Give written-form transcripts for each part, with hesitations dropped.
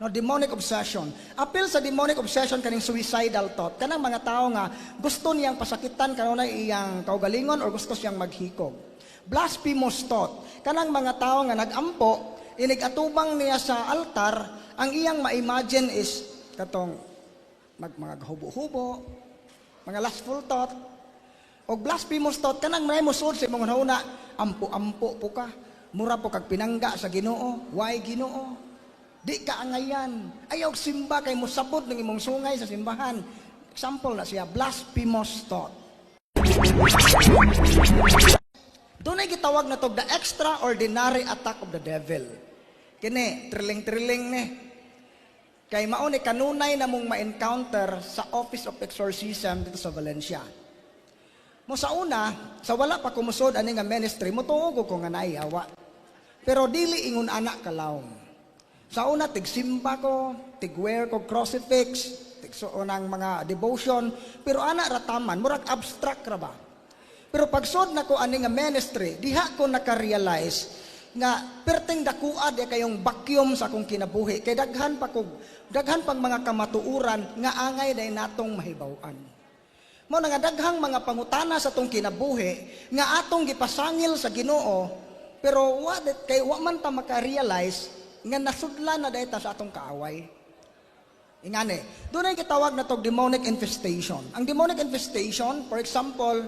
No, demonic obsession. Apil sa demonic obsession kaning suicidal thought. Kanang mga tao nga gusto niyang pasakitan kanunay iyang kaugalingon or gusto siyang maghikog. Blasphemous thought. Kanang mga tao nga nagampo, inigatubang niya sa altar, ang iyang ma-imagine is katong mga hubo-hubo, mga lustful thought. O blasphemous thought, kanang may musod sa imong hunahuna, ampo-ampo po ka, mura po kag pinangga sa Ginoo, why Ginoo? Di ka angayan. Ayaw simba kay musabot ng imong sungay sa simbahan. Example na siya, blasphemous thought. Doon ay gitawag na to the extraordinary attack of the devil. Kini, trilling-trilling ni. Kay mauni kanunay na mong ma-encounter sa Office of Exorcism dito sa Valencia. Mo sa una, sa wala pa kumusod ani nga ministry, mutuog ko nga naiyawa. Pero dili ingon anak kalawom. Sa una, tigsimba ko, tigwear ko crucifix, tigsuon mga devotion, pero anak rataman, murag abstract ra ba? Pero pagsod na ko ani nga ministry, diha ko naka-realize nga perting dakuad kayong vacuum sa akong kinabuhi, kay daghan pang mga kamatuuran nga angay day natong mahibaw-an. Mo nga daghang mga pangutana sa atong kinabuhi nga atong gipasangil sa Ginoo, pero wa man ta maka-realize nga nasudlan na dahil sa atong kaaway. Ingani, doon ay kitawag na to demonic infestation. Ang demonic infestation, for example,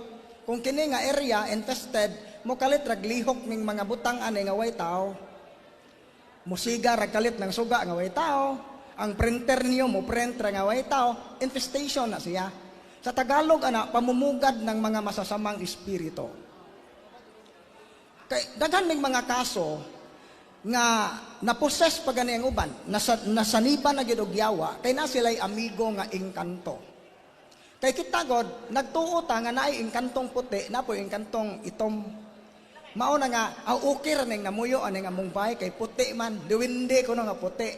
kung kini nga area infested, mo kalit raglihok ning mga butang ani nga way tao, musiga ragkalit ng suga nga way tao, ang printer niyo mo print ra nga way tao, infestation na siya. Sa Tagalog ana, pamumugad ng mga masasamang espiritu. Kay daghan ning mga kaso nga naposes pa gani ang uban, nasaniban na gyud og yawa, kay na sila'y amigo nga engkanto. Kay kita god nagtuo ta nga naay engkantong puti, napoy engkantong itom. Mao na nga okay ra ning namuyo ani nga mong bahay kay puti man, diwindi ko na nga puti.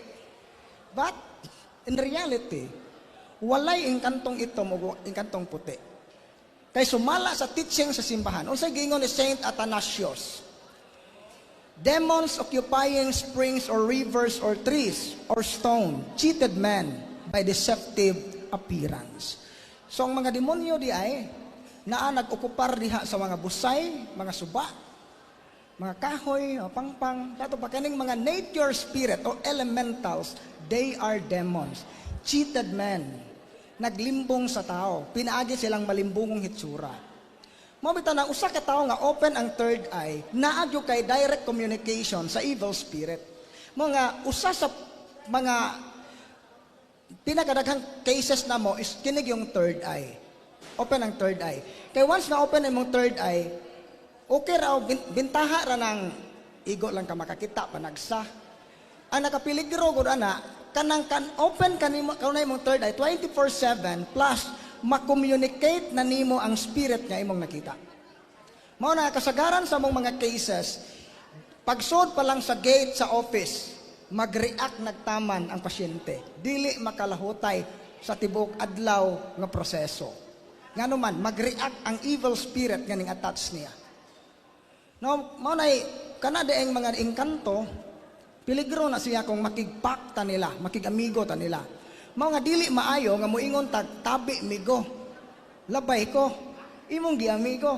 But in reality, walay engkantong itom o engkantong puti. Kay sumala sa teaching sa simbahan, unsay giingon ni Saint Athanasius, demons occupying springs or rivers or trees or stone cheated men by deceptive appearance. So ang mga demonyo di ay naa nag-okupar diha sa mga busay, mga suba, mga kahoy, pangpang, dato pa kaning mga nature spirit or elementals, they are demons. Cheated men, naglimbong sa tao, pinaagi silang malimbungong hitsura. Mabita na usa ka tawo nga open ang third eye, naadyo kay direct communication sa evil spirit. Mga usa sa mga pinakadaghang cases na mo is kinig yung third eye. Open ang third eye. Kay once na open imong third eye, okay raw bintaha ra ng igo lang ka makakita panagsa. Ang nakapiligro gud ana kanang open kanimo kanay imong third eye 24/7 plus ma-communicate na nimo ang spirit nga imong nakita. Mao na kasagaran sa mong mga cases, pagsod pa lang sa gate sa office, mag-react nagtaman ang pasyente. Dili makalahutay sa tibuok adlaw nga proseso. Nganuman mag-react ang evil spirit nga ning attach niya. No, mao nay kana daeng mga engkanto, piligro na siya kung makigpakta nila, makigamigo ta nila. Mao nga dili maayo nga moingon tag tabi migo. Labay ko, imong giamigo.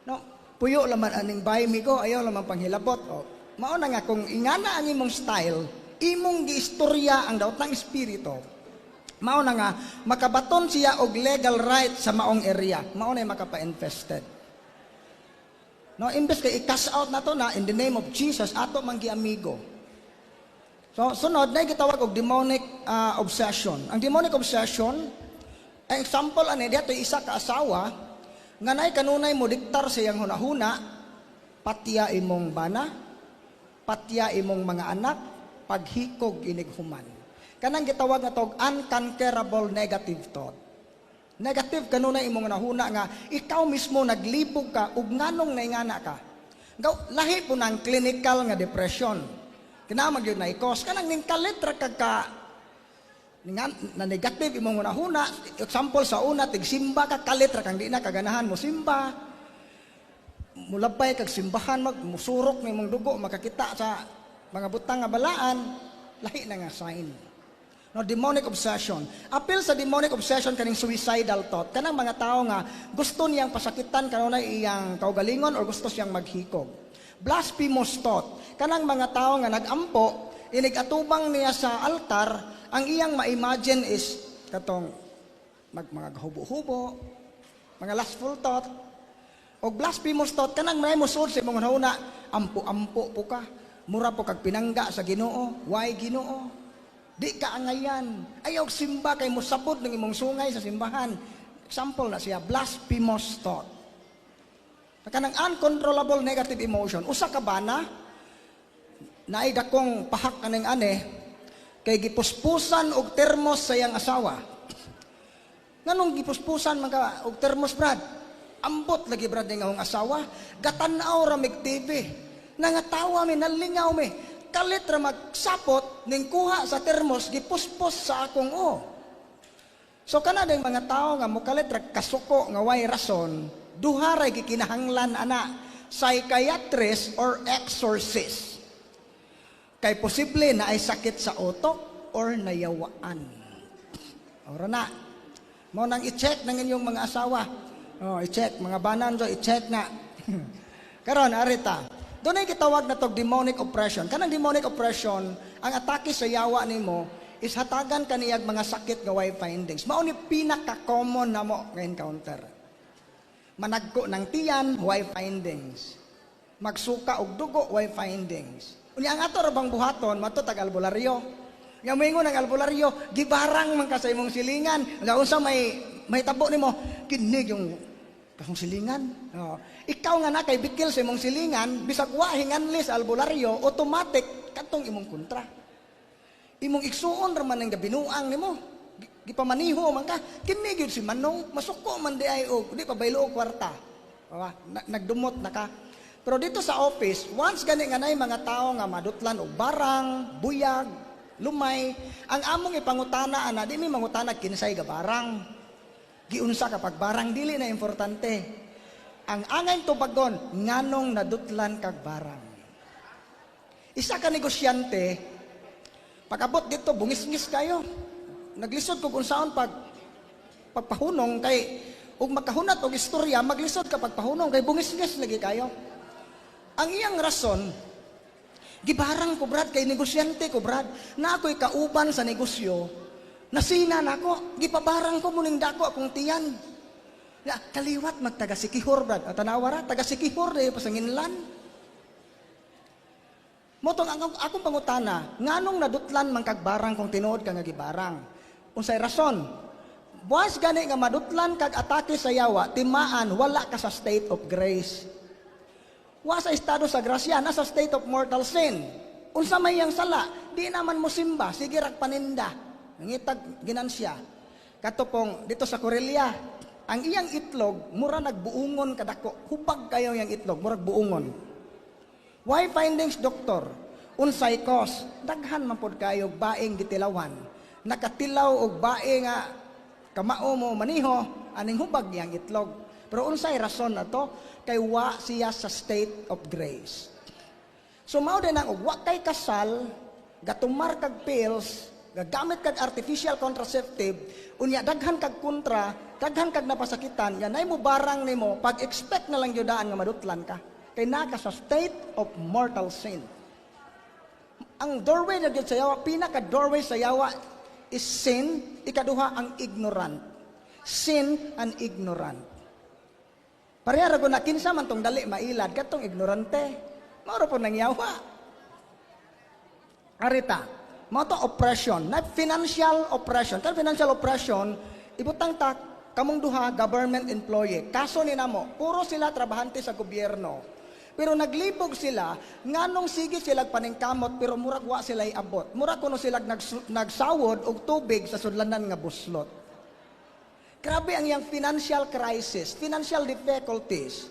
No, puyo laman aning bay migo, ayaw laman panghilabot. O, mao na nga kung ingana ang imong style, imong giistorya ang daot ng espiritu. Mao na nga makabaton siya og legal right sa maong area. Mao na makapa-infested. No, imbes kay i-cash out na to na in the name of Jesus ato man giamigo. So, sunod na gitawag og demonic obsession. Ang demonic obsession, ang example ani dito isa ka asawa nga nay kanunay mo diktar sa iyang hunahuna, patya imong bana, patya imong mga anak, paghikog inig human. Kanang gitawag na tog unconquerable negative thought. Negative kanunay imong hunahuna nga ikaw mismo naglibog ka ug nganong naingana ka. Lahi po ng clinical nga depression. Kinamag yun na i-cause. Kanang ning kalitra kagka na negative imong hunahuna. Example sa una, tigsimba ka kalitra kang di na kaganahan mo simba. Mulabay kag simbahan, musurok na imong dugo, makakita sa mga butang nga balaan. lahi na nga sign. No, demonic obsession. Apil sa demonic obsession kaning suicidal thought. Kanang mga tao nga gusto niyang pasakitan kanunay iyang kaugalingon or gusto siyang maghikog. Blasphemous thought. Kanang mga tao nga nagampo, inigatubang niya sa altar, ang iyang ma-imagine is katong mga hubo-hubo, mga lustful thought, o blasphemous thought, kanang may musod sa imong una, ampo-ampo po ka, mura po kag pinangga sa Ginoo, why Ginoo? Di ka angayan. Ayaw simba kay musapod ng imong sungay sa simbahan. Example na siya, blasphemous thought. Kanang uncontrollable negative emotion. Usa ka ba na dakong pahak kaning ane kay gipuspusan og termos sa iyang asawa. Nganong gipuspusan man ka og termos, Brad? Ambot lagi, Brad, ng akong asawa. Gatanaw ra mig TV. Nangatawa mi, nalingaw mi. Kalit ra magsapot ning kuha sa termos gipuspos sa akong So kana ding mga tao nga mokalit ra kasuko nga way rason, duha ra gikinahanglan ana, psychiatrist or exorcist. Kay posible na ay sakit sa utok or nayawaan. Ora na. Mo nang i-check ng inyong mga asawa. I-check mga banan do, i-check na. Karon arita. Doon ay kitawag na to demonic oppression. Kanang demonic oppression, ang atake sa yawa nimo is hatagan kaniyag mga sakit nga way findings. Mao ni pinaka-common na mo nga encounter. Managko ng tiyan, way findings. Magsuka og dugo, way findings. Unya ang ato rabang buhaton, mato tag albularyo. Nga moingon ang albularyo, gibarang man ka sa imong silingan. Nga unsa may tabo nimo, kinig yung kasong silingan. Ikaw nga na kay bikil sa imong silingan, bisag wa hinganli sa albularyo, automatic katong imong kontra. Imong igsuon ra man ang gabinuang nimo. Gipamaniho man ka, kini gyud si Manong, masuko man di ay og di pa baylo og kwarta. Nagdumot na ka. Pero dito sa office, once gani nga nay mga tao nga madutlan og barang, buyag, lumay, ang among ipangutana ana di mi mangutana kinsay ga barang. Giunsa kapag barang dili na importante. Ang angay tubagon, nganong nadutlan kag barang. Isa ka negosyante, pag-abot dito, bungis-ngis kayo. Naglisod ko kung saan pagpahunong kay, ug makahunat og istorya, maglisod ka pagpahunong kay bungis-ngis lagi kayo. Ang iyang rason, gibarang ko, Brad, kay negosyante ko, Brad, na ako'y kauban sa negosyo, nasina na ako, gipabarang ko muning dako akong tiyan. Ya, kaliwat magtaga-sikihor, Brad. At tanawara, taga-sikihor na yung pasanginlan. Motong akong pangutana, nganong nadutlan man kag barang kung tinuod ka nga gibarang? Unsay rason? Buwas gani nga madutlan kag atake sa yawa, timaan, wala ka sa state of grace. Wa sa estado sa grasya, nasa state of mortal sin. Unsa may yang sala, di naman mo simba, sige rak paninda. Ngitag ginansya. Katupong dito sa Corelia, ang iyang itlog, mura nagbuungon kadako. Hubag kayo yung itlog, mura buungon. Why findings, doktor? Unsay cause? Daghan man pod kayo baing gitilawan. Nakatilaw og bae nga kamao mo maniho, aning hubag yang itlog. Pero unsay rason na to? Kay wa siya sa state of grace. So mao din ang wa kay kasal, gatumar kag pills, gagamit kag artificial contraceptive, unya daghan kag kontra, daghan kag napasakitan, yan ay mo barang nimo, pag-expect na lang yudaan nga madutlan ka. Kay naka sa state of mortal sin. Ang doorway na gyud sa yawa, pinaka-doorway sa yawa is sin, ikaduha ang ignorant. Sin and ignorant. Pareha ko na kinsa man tong dali mailad, katong ignorante. Mauro po nang yawa. Arita, mga to oppression, not financial oppression. Kaya financial oppression, ibutang tak, kamong duha, government employee. Kaso ni namo, puro sila trabahante sa gobyerno. Pero naglibog sila, nganong sige sila paningkamot, pero murag wa sila iabot. Murag kuno sila nagsawod og tubig sa sudlanan nga buslot. Grabe ang iyang financial crisis, financial difficulties.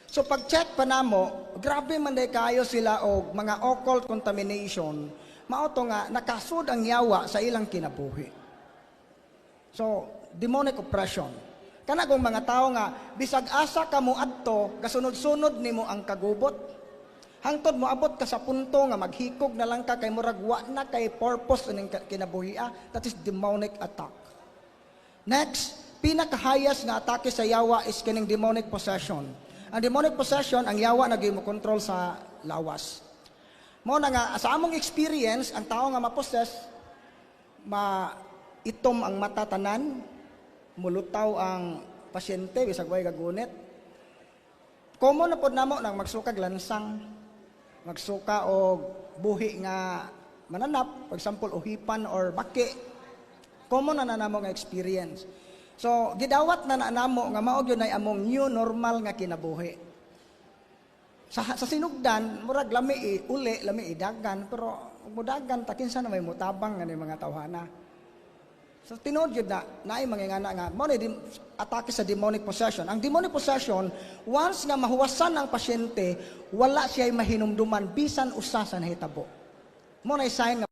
So pag-check pa namo, grabe man day kayo sila og mga occult contamination. Mauto nga, nakasud ang yawa sa ilang kinabuhi. So, demonic oppression. Kana kung mga tao nga, bisag asa ka mo adto, kasunod-sunod nimo ang kagubot. Hangtod mo abot ka sa punto nga maghikog na lang ka kay murag wa na kay purpose ning kinabuhia. That is demonic attack. Next, pinakahayas nga atake sa yawa is kining demonic possession. Ang demonic possession, ang yawa na mo control sa lawas. Mo na nga sa among experience, ang tao nga ma-possess, itom ang mata tanan, mulutaw ang pasyente bisag way gagunit. Common na pod namo nang magsuka og lansang, magsuka og buhi nga mananap, for example uhipan or baki. Common na namo nga experience. So gidawat na namo nga mao gyud ay among new normal nga kinabuhi. Sa sinugdan murag lami uli, lami idagan, pero mudagan ta kinsa na may mutabang nga ni mga tawhana. So tinuod yun na, naay mangingana nga, mo ni atake sa demonic possession. Ang demonic possession, once nga mahuwasan ang pasyente, wala siya'y mahinumduman, bisan usa sa nahitabo. Mo na sign nga